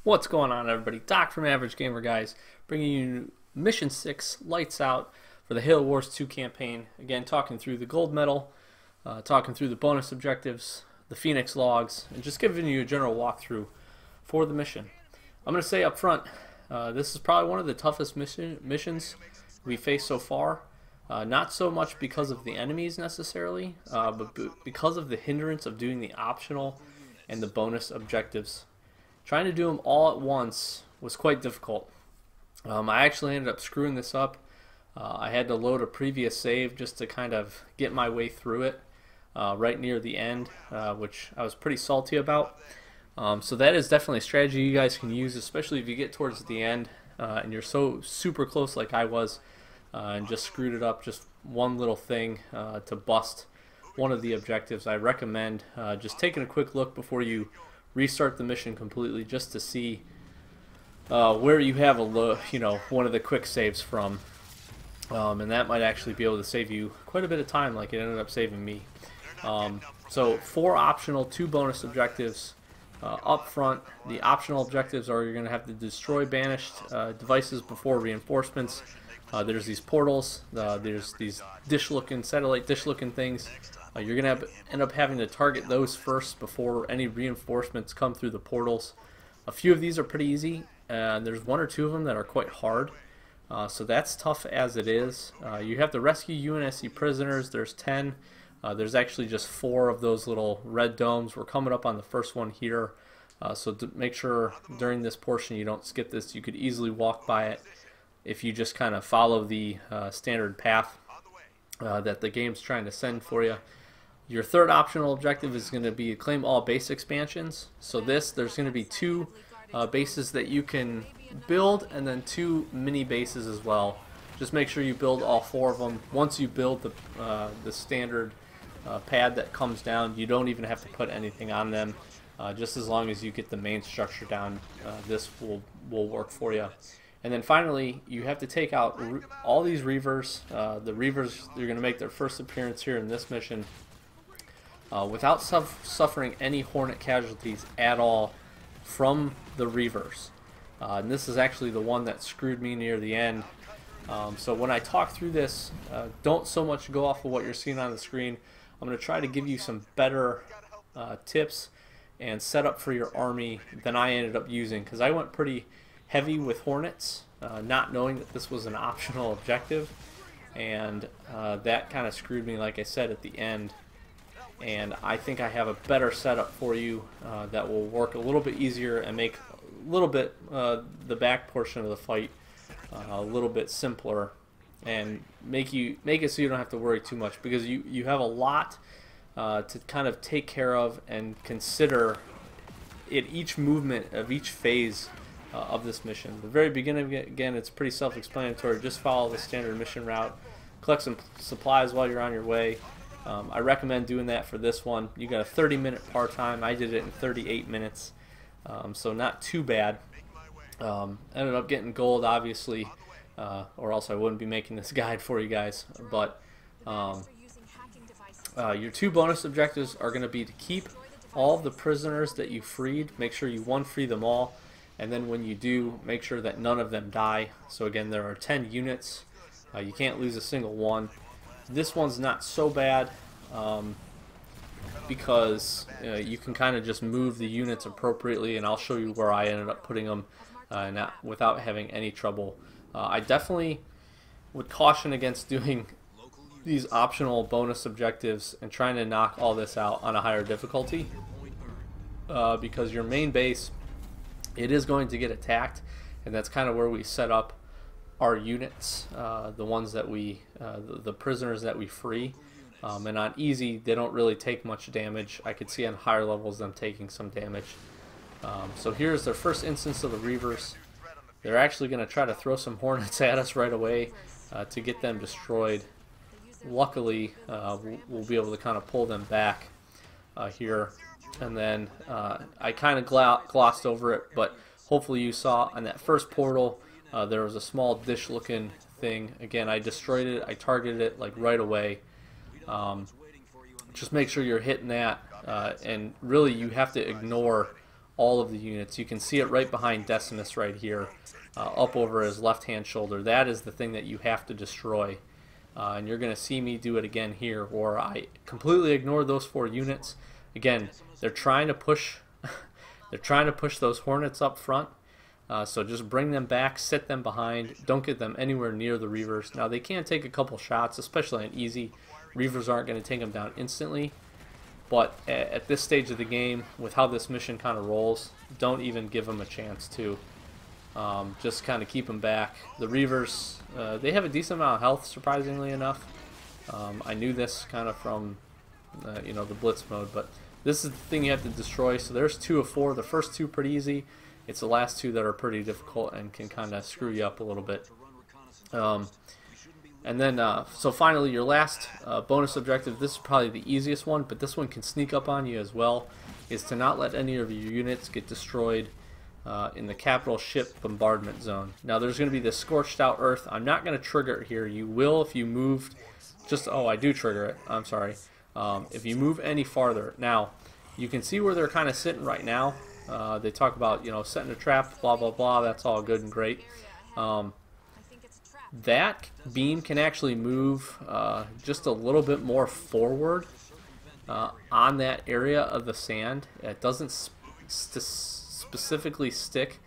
What's going on, everybody? Doc from Average Gamer Guys, bringing you Mission 6, Lights Out, for the Halo Wars 2 campaign. Again, talking through the gold medal, talking through the bonus objectives, the Phoenix logs, and just giving you a general walkthrough for the mission. I'm going to say up front, this is probably one of the toughest missions we faced so far. Not so much because of the enemies necessarily, but because of the hindrance of doing the optional and the bonus objectives. Trying to do them all at once was quite difficult. I actually ended up screwing this up. I had to load a previous save just to kind of get my way through it right near the end, which I was pretty salty about. So that is definitely a strategy you guys can use, especially if you get towards the end and you're so super close like I was and just screwed it up just one little thing to bust one of the objectives. I recommend just taking a quick look before you restart the mission completely, just to see where you have one of the quick saves from, and that might actually be able to save you quite a bit of time, like it ended up saving me. So 4 optional, 2 bonus objectives up front. The optional objectives are you're going to have to destroy banished devices before reinforcements. There's these portals, there's these satellite dish-looking things. You're going to end up having to target those first before any reinforcements come through the portals. A few of these are pretty easy, and there's 1 or 2 of them that are quite hard. So that's tough as it is. You have to rescue UNSC prisoners. There's 10. There's actually just 4 of those little red domes. We're coming up on the first one here. So to make sure during this portion you don't skip this. You could easily walk by it if you just kind of follow the standard path that the game's trying to send for you. Your third optional objective is going to be claim all base expansions. So there's going to be 2 bases that you can build, and then 2 mini bases as well. Just make sure you build all 4 of them. Once you build the standard pad that comes down, you don't even have to put anything on them. Just as long as you get the main structure down, this will work for you. And then finally, you have to take out all these Reavers. The Reavers, they're going to make their first appearance here in this mission without suffering any Hornet casualties at all from the Reavers. And this is actually the one that screwed me near the end. So when I talk through this, don't so much go off of what you're seeing on the screen. I'm going to try to give you some better tips and setup for your army than I ended up using, because I went pretty heavy with Hornets, not knowing that this was an optional objective, and that kind of screwed me, like I said, at the end. And I think I have a better setup for you that will work a little bit easier and make a little bit the back portion of the fight a little bit simpler, and make it so you don't have to worry too much, because you have a lot to kind of take care of and consider at each movement of each phase of this mission. The very beginning, again, it's pretty self-explanatory. Just follow the standard mission route, collect some supplies while you're on your way. I recommend doing that for this one. You got a 30-minute par time. I did it in 38 minutes, so not too bad. Ended up getting gold, obviously, or else I wouldn't be making this guide for you guys. But your 2 bonus objectives are going to be to keep all of the prisoners that you freed. Make sure you free them all. And then when you do, make sure that none of them die. So again, there are 10 units. You can't lose a single one. This one's not so bad because you can kind of just move the units appropriately, and I'll show you where I ended up putting them without having any trouble. I definitely would caution against doing these optional bonus objectives and trying to knock all this out on a higher difficulty, because your main base, it is going to get attacked, and that's kind of where we set up our units, the ones that the prisoners that we free. And on easy, they don't really take much damage. I could see on higher levels them taking some damage. So here's their first instance of the Reavers. They're actually going to try to throw some Hornets at us right away to get them destroyed. Luckily, we'll be able to kind of pull them back here. And then I kind of glossed over it, but hopefully you saw on that first portal there was a small dish-looking thing. Again, I destroyed it. I targeted it like right away. Just make sure you're hitting that, and really you have to ignore all of the units. You can see it right behind Decimus right here, up over his left-hand shoulder. That is the thing that you have to destroy. And you're going to see me do it again here, where I completely ignore those 4 units. Again, they're trying to push they're trying to push those Hornets up front. So just bring them back, sit them behind, don't get them anywhere near the Reavers. Now they can take a couple shots, especially on easy. Reavers aren't going to take them down instantly. But at this stage of the game, with how this mission kind of rolls, don't even give them a chance to. Just kind of keep them back. The Reavers, they have a decent amount of health, surprisingly enough. I knew this kind of from you know, the Blitz mode, but this is the thing you have to destroy. So there's 2 of 4. The first 2 pretty easy. It's the last 2 that are pretty difficult and can kind of screw you up a little bit. And then, so finally, your last bonus objective, this is probably the easiest one, but this one can sneak up on you as well, is to not let any of your units get destroyed in the capital ship bombardment zone. Now, there's going to be this scorched out earth. I'm not going to trigger it here. You will if you moved, just, oh, I do trigger it. I'm sorry. If you move any farther. Now, you can see where they're kind of sitting right now. They talk about, you know, setting a trap, blah, blah, blah. That's all good and great. That beam can actually move just a little bit more forward on that area of the sand. It doesn't specifically stick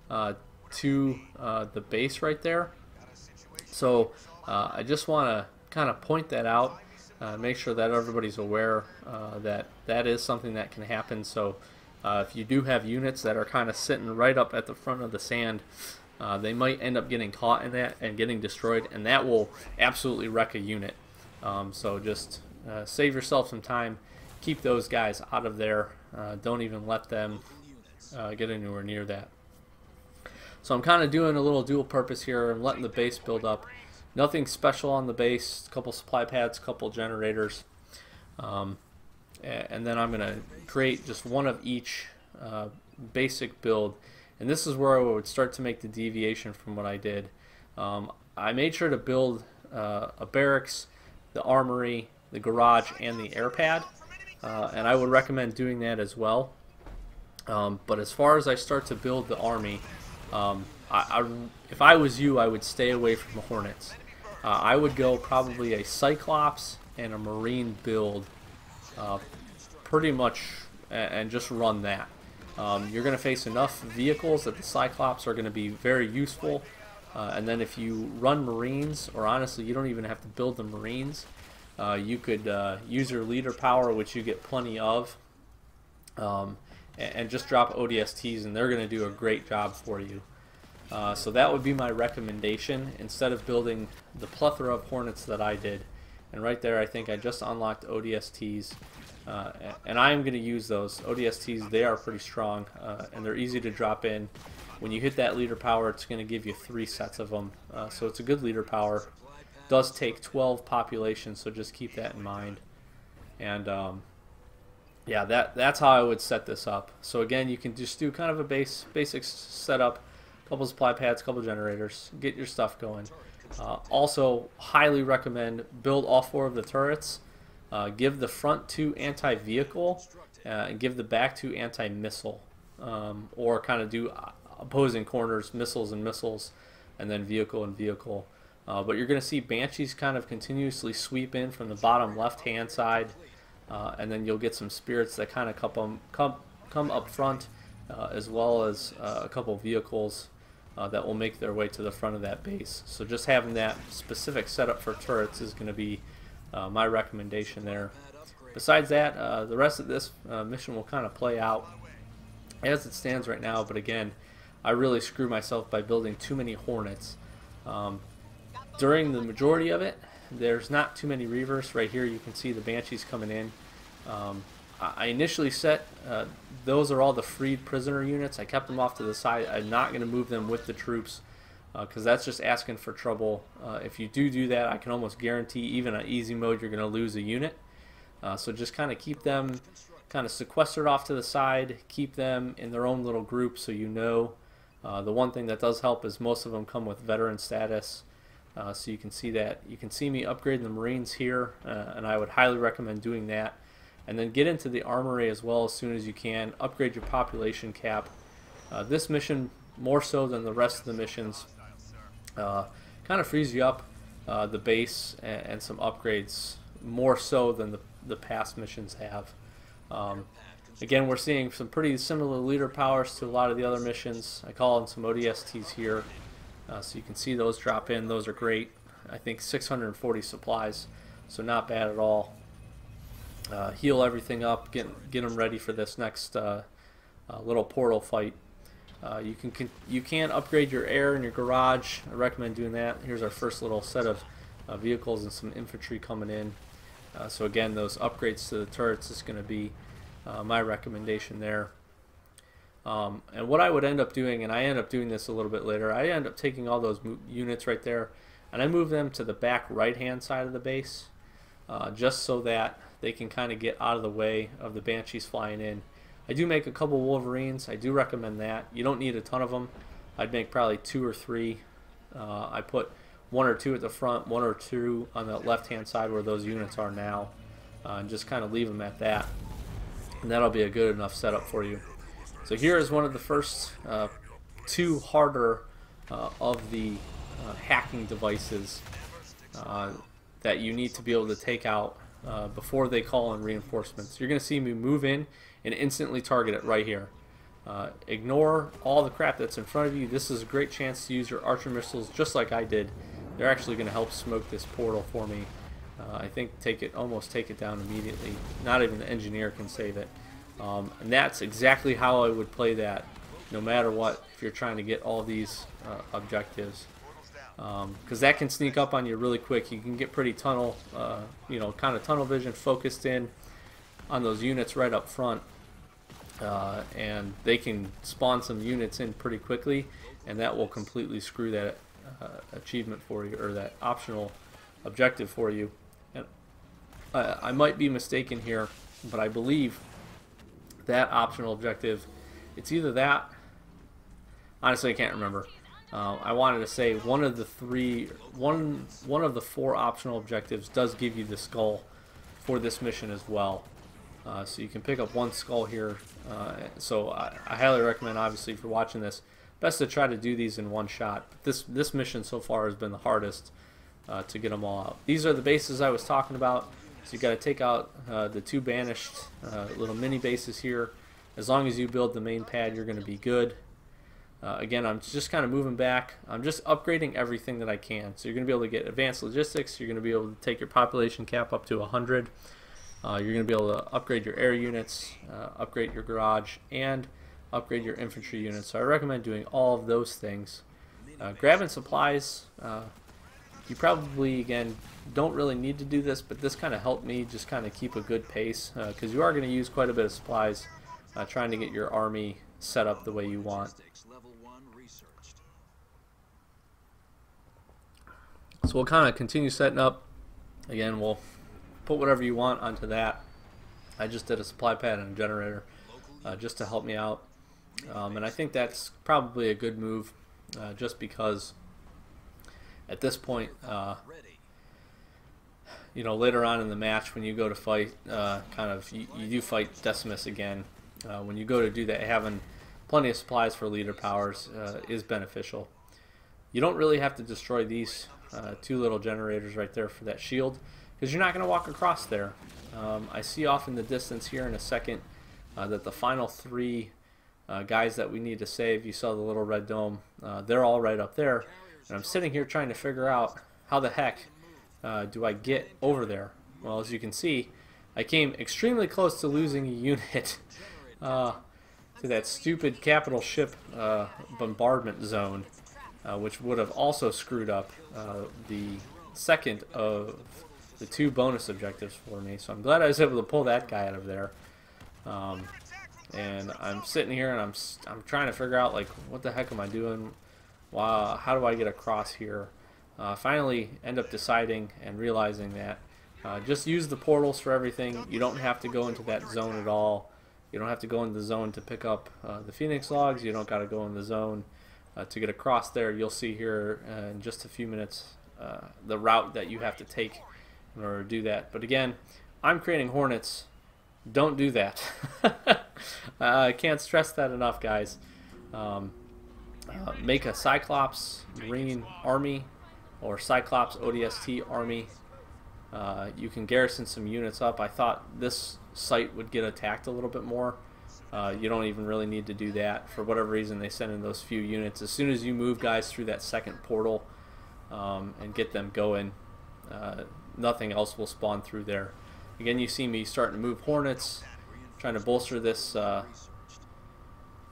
to the base right there. So I just want to kind of point that out, make sure that everybody's aware that that is something that can happen. So if you do have units that are kind of sitting right up at the front of the sand, they might end up getting caught in that and getting destroyed, and that will absolutely wreck a unit. So just save yourself some time. Keep those guys out of there. Don't even let them get anywhere near that. So I'm kind of doing a little dual purpose here. I'm letting the base build up. Nothing special on the base. A couple supply pads, a couple generators. And then I'm going to create just one of each basic build. And this is where I would start to make the deviation from what I did. I made sure to build a barracks, the armory, the garage, and the air pad. And I would recommend doing that as well. But as far as I start to build the army, if I was you, I would stay away from the Hornets. I would go probably a Cyclops and a Marine build pretty much, and just run that. You're going to face enough vehicles that the Cyclops are going to be very useful. And then if you run Marines, or honestly you don't even have to build the Marines, you could use your leader power, which you get plenty of, and just drop ODSTs, and they're going to do a great job for you. So that would be my recommendation, instead of building the plethora of Hornets that I did. And right there, I think I just unlocked ODSTs, and I am going to use those. ODSTs, they are pretty strong, and they're easy to drop in. When you hit that leader power, it's going to give you 3 sets of them, so it's a good leader power. Does take 12 population, so just keep that in mind. And yeah, that's how I would set this up. So again, you can just do kind of a basic setup, couple supply pads, couple generators, get your stuff going. Also, highly recommend build all 4 of the turrets. Give the front 2 anti-vehicle, and give the back 2 anti-missile, or kind of do opposing corners, missiles and missiles, and then vehicle and vehicle. But you're going to see Banshees kind of continuously sweep in from the bottom left-hand side, and then you'll get some spirits that kind of come up front, as well as a couple vehicles that will make their way to the front of that base. So just having that specific setup for turrets is going to be my recommendation there. Besides that, the rest of this mission will kind of play out as it stands right now, but again, I really screw myself by building too many Hornets. During the majority of it, there's not too many Reavers. Right here you can see the Banshees coming in. I initially set, those are all the freed prisoner units. I kept them off to the side. I'm not going to move them with the troops, because that's just asking for trouble. If you do that, I can almost guarantee, even on easy mode, you're going to lose a unit. So just kind of keep them kind of sequestered off to the side, keep them in their own little group, so you know. The one thing that does help is most of them come with veteran status. So you can see that. You can see me upgrading the Marines here, and I would highly recommend doing that. and then get into the armory as well as soon as you can. Upgrade your population cap. This mission, more so than the rest of the missions, kind of frees you up the base and some upgrades more so than the past missions have. Again, we're seeing some pretty similar leader powers to a lot of the other missions. I call in some ODSTs here, so you can see those drop in. Those are great. I think 640 supplies, so not bad at all. Heal everything up, get them ready for this next little portal fight. You can upgrade your air in your garage. I recommend doing that. Here's our first little set of vehicles and some infantry coming in. So again, those upgrades to the turrets is going to be my recommendation there. And what I would end up doing, and I end up doing this a little bit later, I end up taking all those units right there and I move them to the back right hand side of the base, just so that they can kind of get out of the way of the Banshees flying in. I do make a couple Wolverines. I do recommend that. You don't need a ton of them. I'd make probably 2 or 3. I put 1 or 2 at the front, 1 or 2 on the left hand side where those units are now, and just kind of leave them at that, and that'll be a good enough setup for you. So here is one of the first 2 harder of the hacking devices that you need to be able to take out before they call in reinforcements. You're going to see me move in and instantly target it right here. Ignore all the crap that's in front of you. This is a great chance to use your archer missiles just like I did. They're actually going to help smoke this portal for me. I think almost take it down immediately. Not even the engineer can save it. And that's exactly how I would play that, no matter what, if you're trying to get all these objectives. Because that can sneak up on you really quick. You can get pretty tunnel, kind of tunnel vision focused in on those units right up front, and they can spawn some units in pretty quickly, and that will completely screw that achievement for you, or that optional objective for you. And I might be mistaken here, but I believe that optional objective, it's either that, honestly I can't remember. I wanted to say one of the 4 optional objectives does give you the skull for this mission as well. So you can pick up 1 skull here. So I highly recommend, obviously, if you're watching this, best to try to do these in one shot. But this mission so far has been the hardest to get them all out. These are the bases I was talking about. So you got to take out the 2 banished little mini bases here. As long as you build the main pad, you're going to be good. Again, I'm just kind of moving back. I'm just upgrading everything that I can. So you're going to be able to get advanced logistics. You're going to be able to take your population cap up to 100. You're going to be able to upgrade your air units, upgrade your garage, and upgrade your infantry units. So I recommend doing all of those things. Grabbing supplies, you probably, again, don't really need to do this, but this kind of helped me just kind of keep a good pace, because you are going to use quite a bit of supplies trying to get your army set up the way you want. So we'll kind of continue setting up. Again, we'll put whatever you want onto that. I just did a supply pad and a generator just to help me out. And I think that's probably a good move, just because at this point, later on in the match when you go to fight, you do fight Decimus again. When you go to do that, having plenty of supplies for leader powers is beneficial. You don't really have to destroy these 2 little generators right there for that shield, because you're not going to walk across there. I see off in the distance here in a second that the final 3 guys that we need to save, you saw the little red dome, they're all right up there, and I'm sitting here trying to figure out how the heck do I get over there. Well, as you can see, I came extremely close to losing a unit to that stupid capital ship bombardment zone, which would have also screwed up the second of the 2 bonus objectives for me. So I'm glad I was able to pull that guy out of there. And I'm sitting here and I'm trying to figure out, like, what the heck am I doing? Wow, how do I get across here? Finally end up deciding and realizing that just use the portals for everything. You don't have to go into that zone at all. You don't have to go in the zone to pick up the Phoenix logs. You don't got to go in the zone to get across there. You'll see here in just a few minutes the route that you have to take in order to do that. But again, I'm creating Hornets don't do that. I can't stress that enough, guys. Make a Cyclops Marine Army or Cyclops ODST Army. You can garrison some units up. I thought this site would get attacked a little bit more. You don't even really need to do that. For whatever reason, they send in those few units. As soon as you move guys through that second portal and get them going, nothing else will spawn through there. Again, you see me starting to move Hornets, trying to bolster this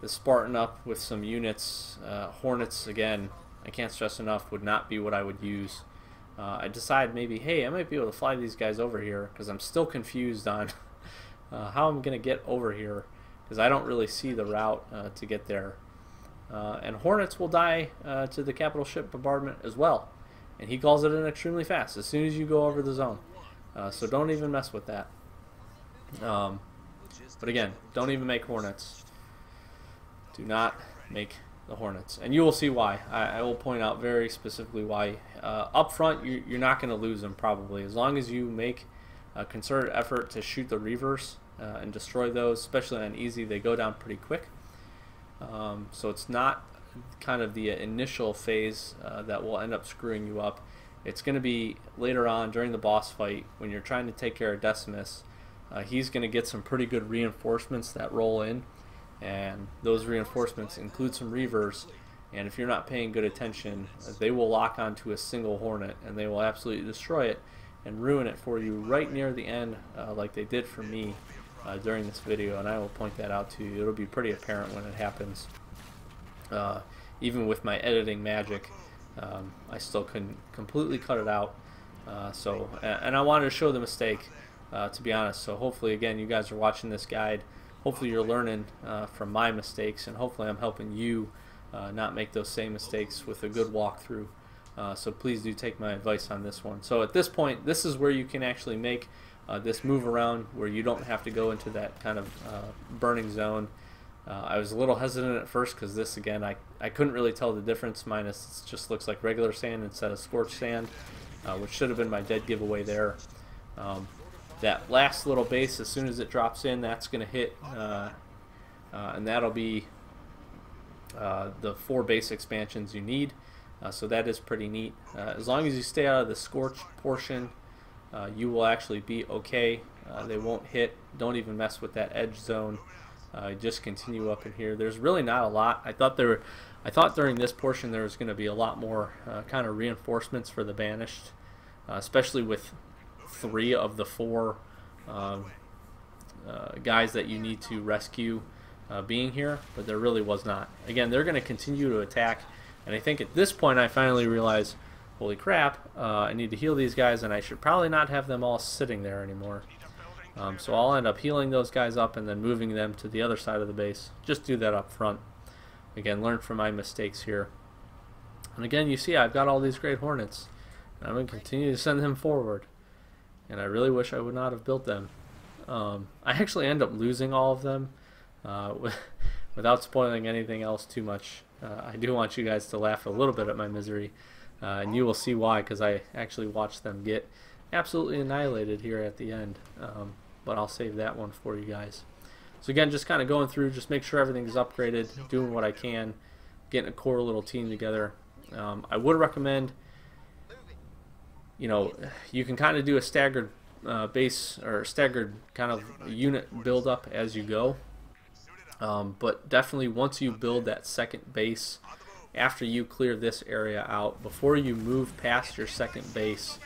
this Spartan up with some units. Hornets, again, I can't stress enough, would not be what I would use. I decided maybe, hey, I might be able to fly these guys over here, because I'm still confused on how I'm going to get over here, because I don't really see the route to get there. And Hornets will die to the capital ship bombardment as well, and he calls it in extremely fast as soon as you go over the zone. So don't even mess with that. But again, don't even make Hornets. Do not make the Hornets, and you will see why. I will point out very specifically why. Up front, you're not going to lose them probably, as long as you make a concerted effort to shoot the Reavers and destroy those, especially on easy. They go down pretty quick. So it's not kind of the initial phase that will end up screwing you up. It's going to be later on during the boss fight when you're trying to take care of Decimus. He's going to get some pretty good reinforcements that roll in, and those reinforcements include some Reavers, and if you're not paying good attention, they will lock onto a single Hornet and they will absolutely destroy it and ruin it for you right near the end, like they did for me during this video, and I will point that out to you. It'll be pretty apparent when it happens. Even with my editing magic, I still couldn't completely cut it out. And I wanted to show the mistake, to be honest. So hopefully, again, you guys are watching this guide. Hopefully you're learning from my mistakes, and hopefully I'm helping you not make those same mistakes with a good walkthrough. So please do take my advice on this one. So at this point, this is where you can actually make this move around, where you don't have to go into that kind of burning zone. I was a little hesitant at first because this, again, I couldn't really tell the difference, minus it just looks like regular sand instead of scorched sand, which should have been my dead giveaway there. That last little base, as soon as it drops in, that's going to hit, and that'll be the 4 base expansions you need. So that is pretty neat. As long as you stay out of the scorched portion, you will actually be okay. They won't hit. Don't even mess with that edge zone. Just continue up in here. There's really not a lot. I thought during this portion there was going to be a lot more kind of reinforcements for the Banished, especially with 3 of the 4 guys that you need to rescue being here, but there really was not. Again, they're going to continue to attack, and I think at this point I finally realized, holy crap, I need to heal these guys, and I should probably not have them all sitting there anymore. So I'll end up healing those guys up and then moving them to the other side of the base. Just do that up front. Again, learn from my mistakes here. And again, you see I've got all these great Hornets, and I'm going to continue to send them forward. And I really wish I would not have built them. I actually end up losing all of them without spoiling anything else too much. I do want you guys to laugh a little bit at my misery, and you will see why, because I actually watched them get absolutely annihilated here at the end. But I'll save that one for you guys. So again, just kind of going through, just make sure everything is upgraded, doing what I can, getting a core little team together. I would recommend, you know, you can kind of do a staggered base or staggered kind of unit build up as you go. But definitely once you build that second base, after you clear this area out, before you move past your second base,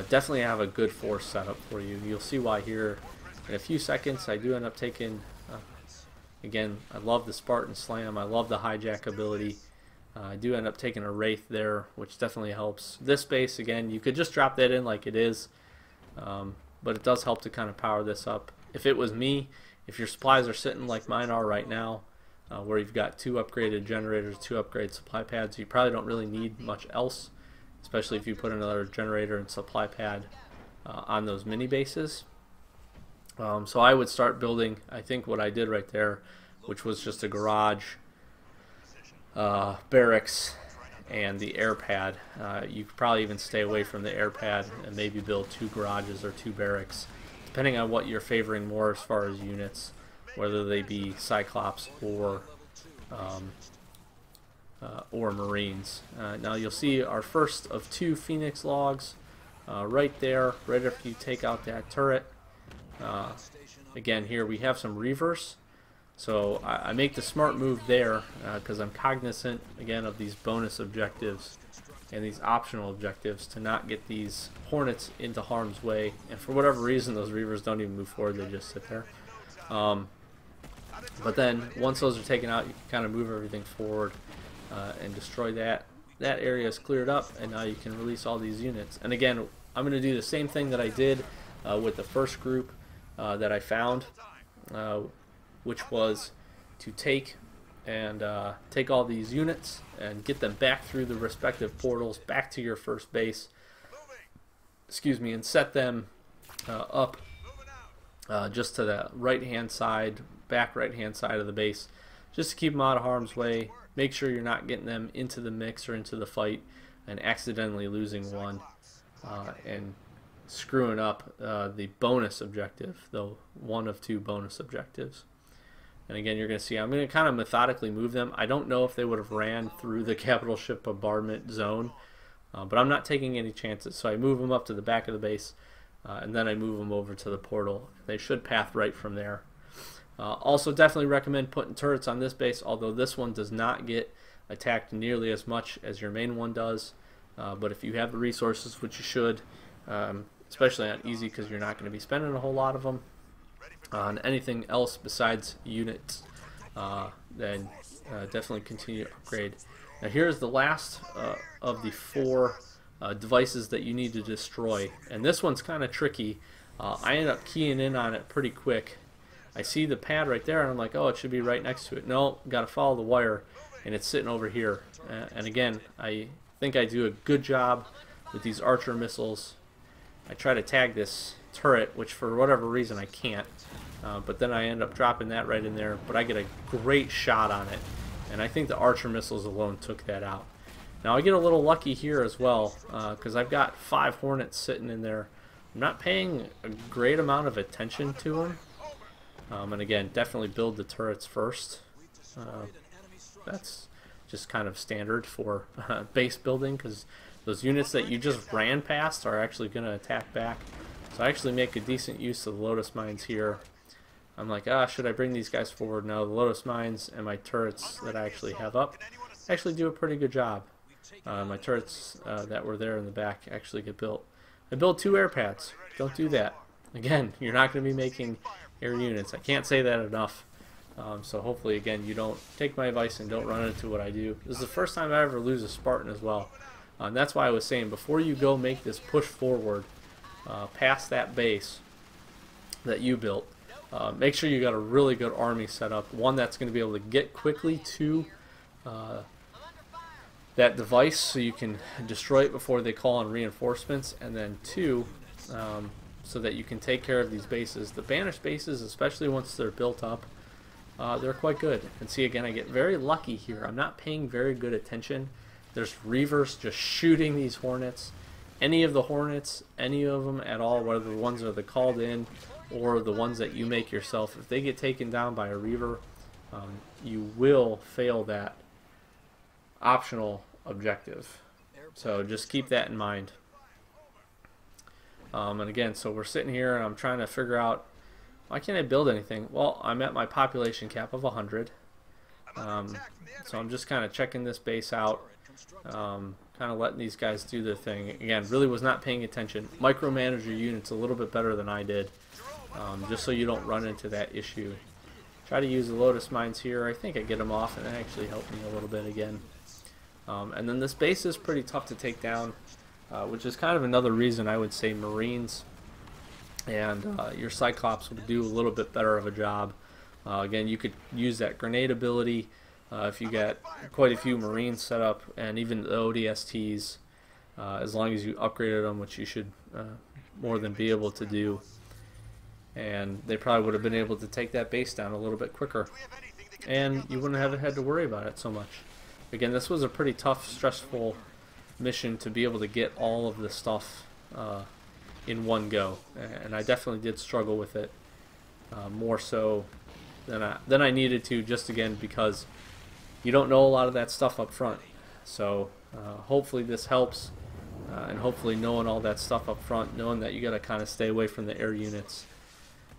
definitely have a good force setup for you. You'll see why here in a few seconds. I do end up taking, again, I love the Spartan Slam, I love the hijack ability. I do end up taking a Wraith there, which definitely helps. This base, again, you could just drop that in like it is, but it does help to kind of power this up. If it was me, if your supplies are sitting like mine are right now, where you've got 2 upgraded generators, 2 upgraded supply pads, you probably don't really need much else, especially if you put another generator and supply pad on those mini bases. So I would start building, I think what I did right there, which was just a garage, barracks, and the air pad. You could probably even stay away from the air pad and maybe build 2 garages or 2 barracks, depending on what you're favoring more as far as units, whether they be Cyclops or Marines. Now you'll see our first of 2 Phoenix logs right there, right after you take out that turret. Again, here we have some Reavers, so I make the smart move there because I'm cognizant again of these bonus objectives and these optional objectives to not get these Hornets into harm's way, and for whatever reason those Reavers don't even move forward, they just sit there. But then once those are taken out, you can kind of move everything forward and destroy that. That area is cleared up, and now you can release all these units. And again, I'm going to do the same thing that I did with the first group that I found, which was to take all these units and get them back through the respective portals back to your first base, excuse me, and set them up just to the right hand side, back right hand side of the base, just to keep them out of harm's way. Make sure you're not getting them into the mix or into the fight and accidentally losing one and screwing up the bonus objective, though one of 2 bonus objectives. And again, you're going to see I'm going to kind of methodically move them. I don't know if they would have ran through the capital ship bombardment zone, but I'm not taking any chances. So I move them up to the back of the base, and then I move them over to the portal. They should path right from there. Also, definitely recommend putting turrets on this base, although this one does not get attacked nearly as much as your main one does. But if you have the resources, which you should, especially on easy because you're not going to be spending a whole lot of them on anything else besides units, then definitely continue to upgrade. Now here's the last of the 4 devices that you need to destroy, and this one's kind of tricky. I end up keying in on it pretty quick. I see the pad right there and I'm like, oh, it should be right next to it. No, got to follow the wire, and it's sitting over here. And again, I think I do a good job with these archer missiles. I try to tag this turret, which for whatever reason I can't, but then I end up dropping that right in there, but I get a great shot on it, and I think the archer missiles alone took that out. Now I get a little lucky here as well, because I've got 5 Hornets sitting in there. I'm not paying a great amount of attention to them, and again, definitely build the turrets first. That's just kind of standard for base building, because those units that you just ran past are actually going to attack back. So I actually make a decent use of the Lotus Mines here. I'm like, should I bring these guys forward? No, the Lotus Mines and my turrets that I actually have up actually do a pretty good job. My turrets that were there in the back actually get built. I build 2 air pads. Don't do that. Again, you're not going to be making air units. I can't say that enough. So hopefully, again, you don't take my advice and don't run into what I do. This is the first time I ever lose a Spartan as well. And that's why I was saying, before you go make this push forward past that base that you built, make sure you got a really good army set up. One that's going to be able to get quickly to that device so you can destroy it before they call on reinforcements, and then 2, so that you can take care of these bases. The Banished bases, especially once they're built up, they're quite good. And see, again, I get very lucky here. I'm not paying very good attention. There's Reavers just shooting these Hornets. Any of the Hornets, any of them at all, whether the ones that are called in or the ones that you make yourself, if they get taken down by a Reaver, you will fail that optional objective. So just keep that in mind. And again, so we're sitting here and I'm trying to figure out, why can't I build anything? Well, I'm at my population cap of 100. So I'm just kind of checking this base out, kind of letting these guys do their thing. Again, really was not paying attention. Micromanage your units a little bit better than I did, just so you don't run into that issue. Try to use the Lotus Mines here. I think I get them off, and it actually helped me a little bit again. And then this base is pretty tough to take down, which is kind of another reason I would say Marines and your Cyclops would do a little bit better of a job. Again, you could use that grenade ability if you get quite a few Marines set up, and even the ODSTs, as long as you upgraded them, which you should more than be able to do. And they probably would have been able to take that base down a little bit quicker, and you wouldn't have had to worry about it so much. Again, this was a pretty tough, stressful mission to be able to get all of the stuff in one go, and I definitely did struggle with it more so than I needed to, just again because you don't know a lot of that stuff up front. So hopefully this helps, and hopefully knowing all that stuff up front, knowing that you got to kind of stay away from the air units,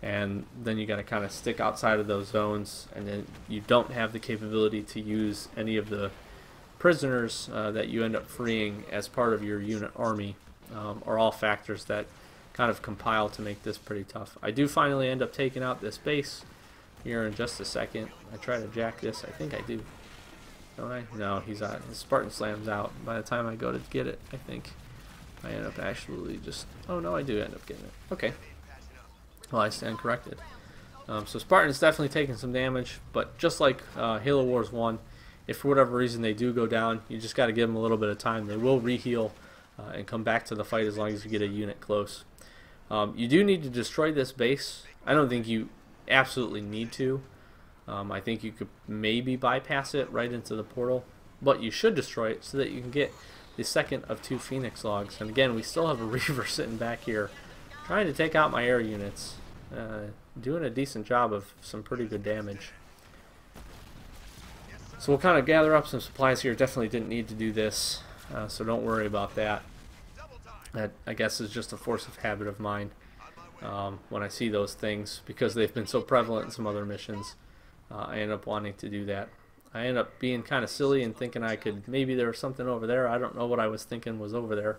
and then you got to kind of stick outside of those zones, and then you don't have the capability to use any of the prisoners that you end up freeing as part of your unit army, are all factors that kind of compile to make this pretty tough. I do finally end up taking out this base here in just a second. I try to jack this. I think I do. Don't I? No, he's out. His Spartan Slam's out. By the time I go to get it, I think I end up actually just... Oh no, I do end up getting it. Okay. Well, I stand corrected. So Spartan's definitely taking some damage, but just like Halo Wars 1, if for whatever reason they do go down, you just got to give them a little bit of time. They will reheal and come back to the fight as long as you get a unit close. You do need to destroy this base. I don't think you absolutely need to. I think you could maybe bypass it right into the portal, but you should destroy it so that you can get the second of 2 Phoenix logs. And again, we still have a Reaver sitting back here trying to take out my air units, doing a decent job of some pretty good damage. So we'll kind of gather up some supplies here. Definitely didn't need to do this, so don't worry about that. That, I guess, is just a force of habit of mine. When I see those things, because they've been so prevalent in some other missions, I end up wanting to do that. I end up being kind of silly and thinking I could, maybe there was something over there. I don't know what I was thinking was over there.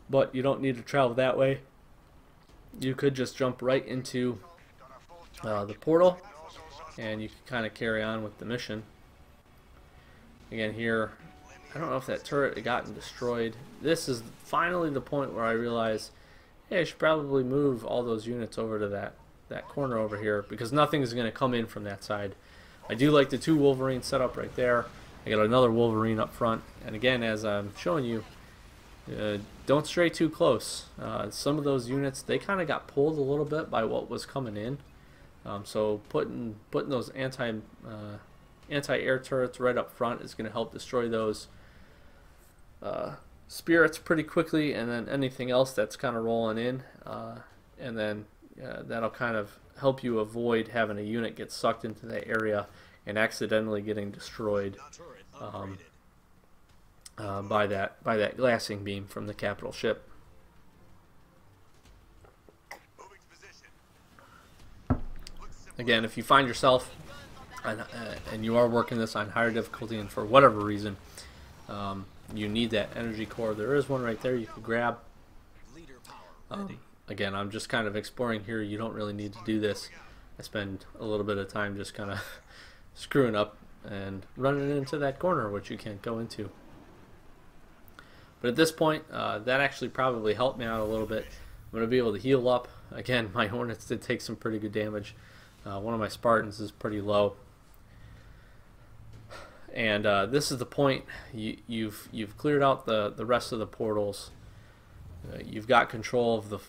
But you don't need to travel that way. You could just jump right into the portal, and you can kind of carry on with the mission. Again here, I don't know if that turret had gotten destroyed. This is finally the point where I realize, hey, I should probably move all those units over to that corner over here, because nothing is going to come in from that side. I do like the 2 Wolverines set up right there. I got another Wolverine up front, and again, as I'm showing you, don't stray too close. Some of those units, they kind of got pulled a little bit by what was coming in. So putting those anti-air turrets right up front is going to help destroy those spirits pretty quickly, and then anything else that's kind of rolling in, and then that'll kind of help you avoid having a unit get sucked into that area and accidentally getting destroyed by that glassing beam from the capital ship. Again, if you find yourself and you are working this on higher difficulty, and for whatever reason you need that energy core, there is one right there you can grab. Again, I'm just kind of exploring here. You don't really need to do this. I spend a little bit of time just kind of screwing up and running into that corner, which you can't go into. But at this point, that actually probably helped me out a little bit. I'm going to be able to heal up. Again, my Hornets did take some pretty good damage. One of my Spartans is pretty low. And this is the point. You've cleared out the rest of the portals. You've got control of the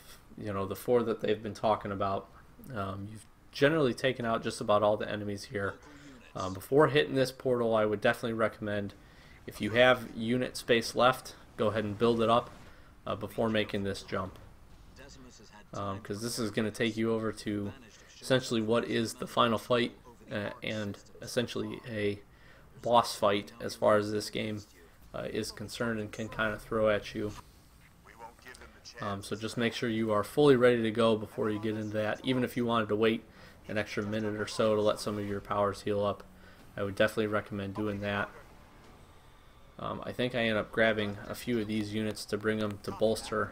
4 that they've been talking about. You've generally taken out just about all the enemies here. Before hitting this portal, I would definitely recommend, if you have unit space left, go ahead and build it up before making this jump, because this is going to take you over to essentially what is the final fight, and essentially a boss fight as far as this game is concerned, and can kind of throw at you. So just make sure you are fully ready to go before you get into that. Even if you wanted to wait an extra minute or so to let some of your powers heal up, I would definitely recommend doing that. I think I end up grabbing a few of these units to bring them to bolster.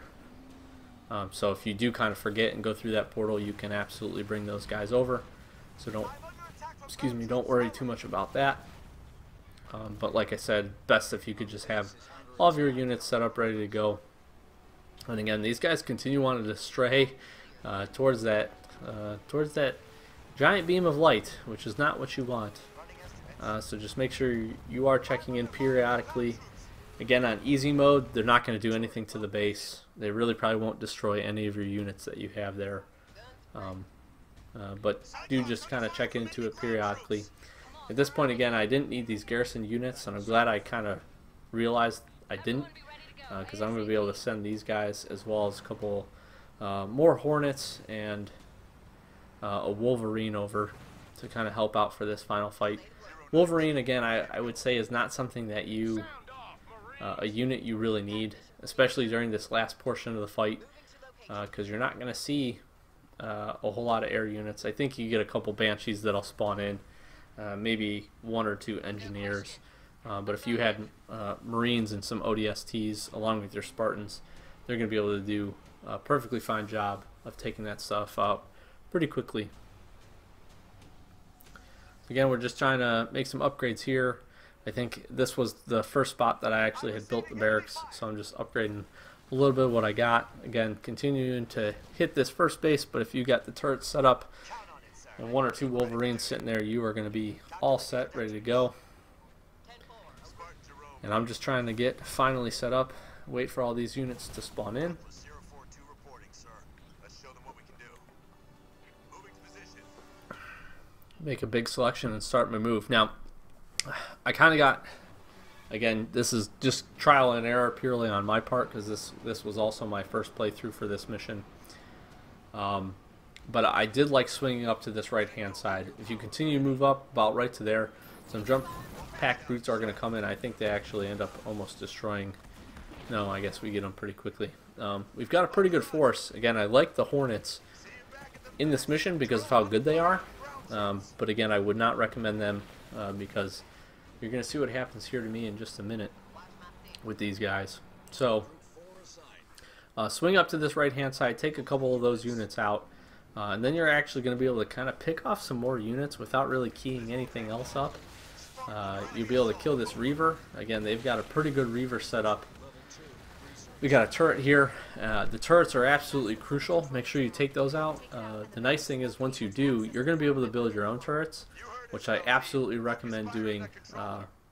So if you do kind of forget and go through that portal, you can absolutely bring those guys over. So don't worry too much about that. But like I said, best if you could just have all of your units set up ready to go. And again, these guys continue wanting to stray towards that giant beam of light, which is not what you want. So just make sure you are checking in periodically. Again, on easy mode, they're not going to do anything to the base. They really probably won't destroy any of your units that you have there. But do just kind of check into it periodically. At this point, again, I didn't need these garrison units, and I'm glad I kind of realized I didn't. because I'm going to be able to send these guys as well as a couple more Hornets and a Wolverine over to kind of help out for this final fight. Wolverine, again, I would say is not something that you, a unit you really need, especially during this last portion of the fight, because you're not going to see a whole lot of air units. I think you get a couple Banshees that'll spawn in, maybe 1 or 2 Engineers, but if you had Marines and some ODSTs along with your Spartans, they're going to be able to do a perfectly fine job of taking that stuff out pretty quickly. Again, we're just trying to make some upgrades here. I think this was the first spot that I actually had built the barracks, so I'm just upgrading a little bit of what I got. Again, continuing to hit this first base, but if you got the turrets set up and 1 or 2 Wolverines sitting there, you are going to be all set, ready to go. And I'm just trying to get finally set up, wait for all these units to spawn in. Make a big selection and start my move. Now, I kind of got, again, this is just trial and error purely on my part, because this was also my first playthrough for this mission. But I did like swinging up to this right hand side. If you continue to move up about right to there, some jump pack brutes are going to come in. I think they actually end up almost destroying. No, I guess we get them pretty quickly. We've got a pretty good force. Again, I like the Hornets in this mission because of how good they are. But again, I would not recommend them because you're going to see what happens here to me in just a minute with these guys. So, swing up to this right-hand side, take a couple of those units out, and then you're actually going to be able to kind of pick off some more units without really keying anything else up. You'll be able to kill this Reaver. Again, they've got a pretty good Reaver set up. We got a turret here. The turrets are absolutely crucial. Make sure you take those out. The nice thing is once you do, you're going to be able to build your own turrets, which I absolutely recommend doing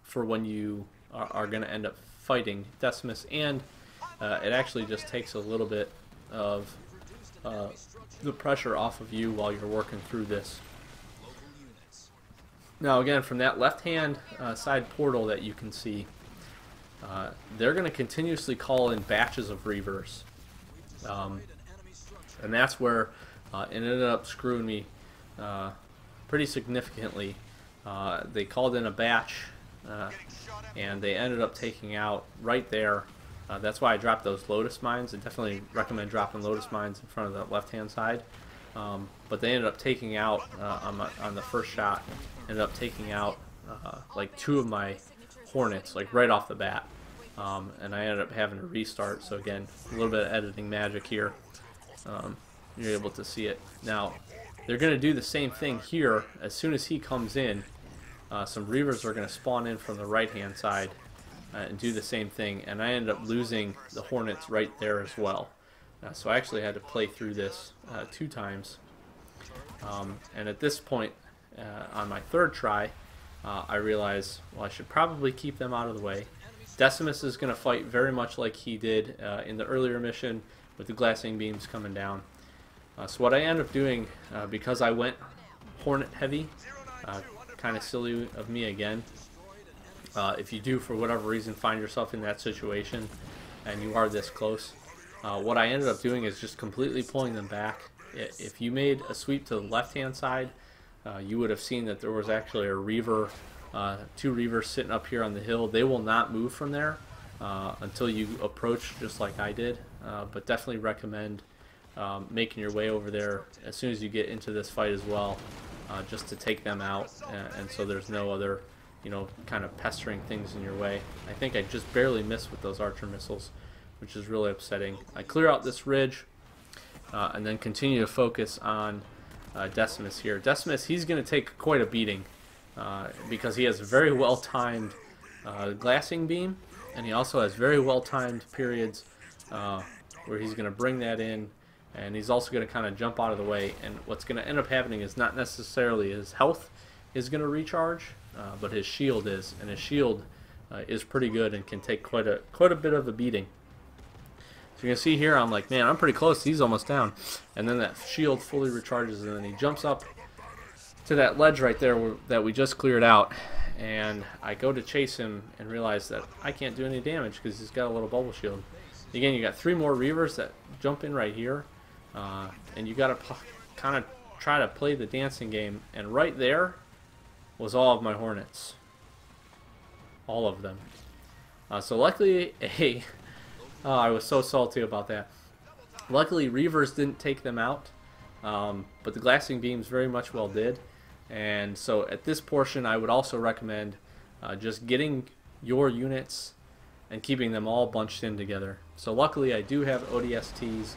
for when you are going to end up fighting Decimus, and it actually just takes a little bit of the pressure off of you while you're working through this. Now again, from that left-hand side portal that you can see, they're going to continuously call in batches of Reavers, and that's where it ended up screwing me pretty significantly. They called in a batch, and they ended up taking out right there. That's why I dropped those Lotus Mines. I definitely recommend dropping Lotus Mines in front of the left-hand side. But they ended up taking out, on the first shot, ended up taking out like 2 of my Hornets, like right off the bat, and I ended up having to restart. So again, a little bit of editing magic here. You're able to see it. Now, they're going to do the same thing here. As soon as he comes in, some Reavers are going to spawn in from the right-hand side and do the same thing, and I ended up losing the Hornets right there as well. So I actually had to play through this 2 times. And at this point, on my 3rd try, I realized, well, I should probably keep them out of the way. Decimus is going to fight very much like he did in the earlier mission with the glassing beams coming down. So what I ended up doing, because I went Hornet heavy, kind of silly of me again, if you do for whatever reason find yourself in that situation and you are this close, what I ended up doing is just completely pulling them back. If you made a sweep to the left-hand side, you would have seen that there was actually a Reaver, 2 Reavers sitting up here on the hill. They will not move from there until you approach, just like I did. But definitely recommend making your way over there as soon as you get into this fight as well, just to take them out, and so there's no other, kind of pestering things in your way. I think I just barely missed with those archer missiles, which is really upsetting. I clear out this ridge, and then continue to focus on Decimus here. Decimus, he's going to take quite a beating because he has very well-timed glassing beam, and he also has very well-timed periods where he's going to bring that in, and he's also going to kind of jump out of the way. And what's going to end up happening is not necessarily his health is going to recharge, but his shield is, and his shield is pretty good and can take quite a bit of a beating. So you can see here, I'm like, man, I'm pretty close. He's almost down. And then that shield fully recharges, and then he jumps up to that ledge right there that we just cleared out. and I go to chase him and realize that I can't do any damage because he's got a little bubble shield. Again, you got 3 more Reavers that jump in right here, and you got to kind of try to play the dancing game. And right there was all of my Hornets, all of them. So luckily, I was so salty about that. Luckily, Reavers didn't take them out, but the glassing beams very much well did. And so at this portion, I would also recommend just getting your units and keeping them all bunched in together. So luckily, I do have ODSTs.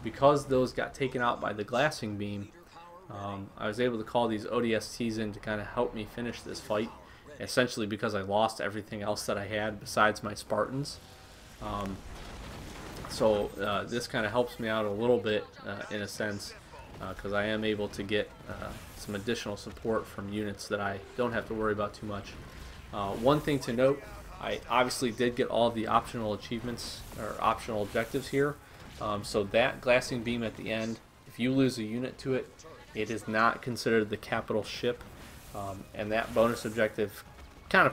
Because those got taken out by the glassing beam, I was able to call these ODSTs in to kind of help me finish this fight, essentially because I lost everything else that I had besides my Spartans. So this kind of helps me out a little bit in a sense, because I am able to get some additional support from units that I don't have to worry about too much. One thing to note, I obviously did get all the optional achievements or optional objectives here. So that glassing beam at the end, if you lose a unit to it, it is not considered the capital ship, and that bonus objective kind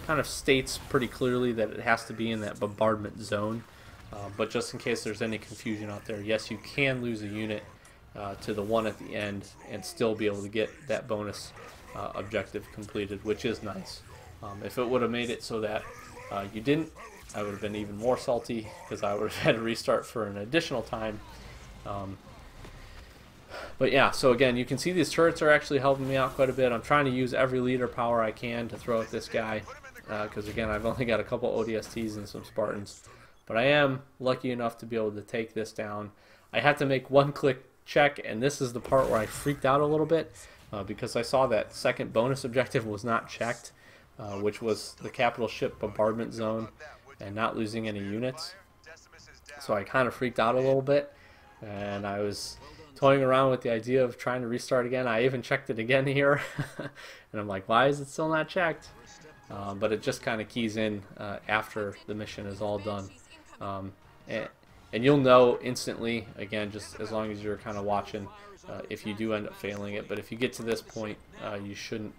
of states pretty clearly that it has to be in that bombardment zone. But just in case there's any confusion out there, yes, you can lose a unit to the one at the end and still be able to get that bonus objective completed, which is nice. If it would have made it so that you didn't, I would have been even more salty because I would have had to restart for an additional time. But yeah, so again, you can see these turrets are actually helping me out quite a bit. I'm trying to use every leader power I can to throw at this guy because again, I've only got a couple ODSTs and some Spartans. But I am lucky enough to be able to take this down. I had to make one click check, and this is the part where I freaked out a little bit because I saw that second bonus objective was not checked, which was the capital ship bombardment zone and not losing any units. So I kind of freaked out a little bit, and I was toying around with the idea of trying to restart again. I even checked it again here, and I'm like, why is it still not checked? But it just kind of keys in after the mission is all done. And you'll know instantly, again, just as long as you're kind of watching, if you do end up failing it. But if you get to this point, you shouldn't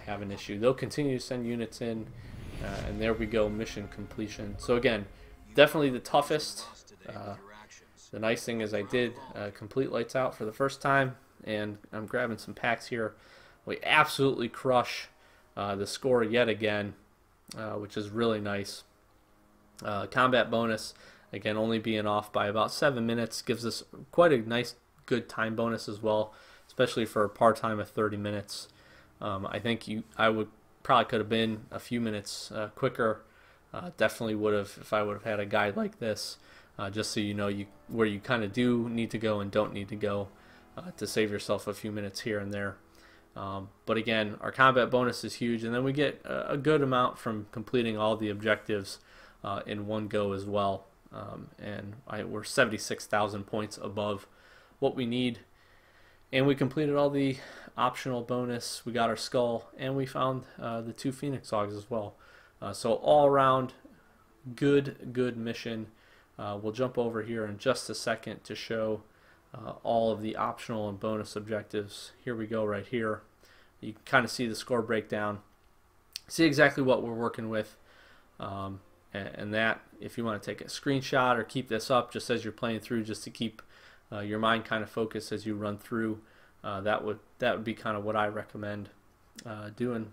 have an issue. They'll continue to send units in, and there we go, mission completion. So again, definitely the toughest. The nice thing is I did complete Lights Out for the first time, and I'm grabbing some packs here. We absolutely crush the score yet again, which is really nice. Combat bonus, again, only being off by about 7 minutes, gives us quite a nice, good time bonus as well, especially for a par time of 30 minutes. I think I would probably could have been a few minutes quicker. Definitely would have if I would have had a guide like this, just so you know where you kind of do need to go and don't need to go to save yourself a few minutes here and there. But again, our combat bonus is huge, and then we get a good amount from completing all the objectives in one go as well. And we're 76,000 points above what we need, and we completed all the optional bonus. We got our skull, and we found the 2 Phoenix Dogs as well. So all around, good mission. We'll jump over here in just a second to show all of the optional and bonus objectives. Here we go right here. You can kind of see the score breakdown, see exactly what we're working with, and that, if you want to take a screenshot or keep this up just as you're playing through, just to keep your mind kind of focused as you run through, that would be kind of what I recommend doing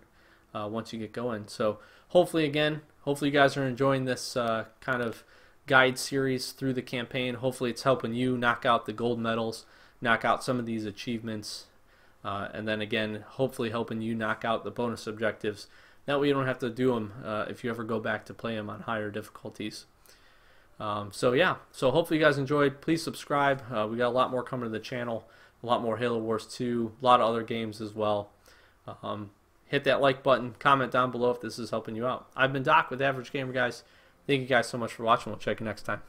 once you get going. So hopefully you guys are enjoying this kind of guide series through the campaign. Hopefully it's helping you knock out the gold medals, knock out some of these achievements, and then again, hopefully helping you knock out the bonus objectives. That way you don't have to do them if you ever go back to play them on higher difficulties. So yeah, so hopefully you guys enjoyed. Please subscribe. We got a lot more coming to the channel, a lot more Halo Wars 2, a lot of other games as well. Hit that like button, comment down below if this is helping you out. I've been Doc with Average Gamer, guys. Thank you guys so much for watching. We'll check you next time.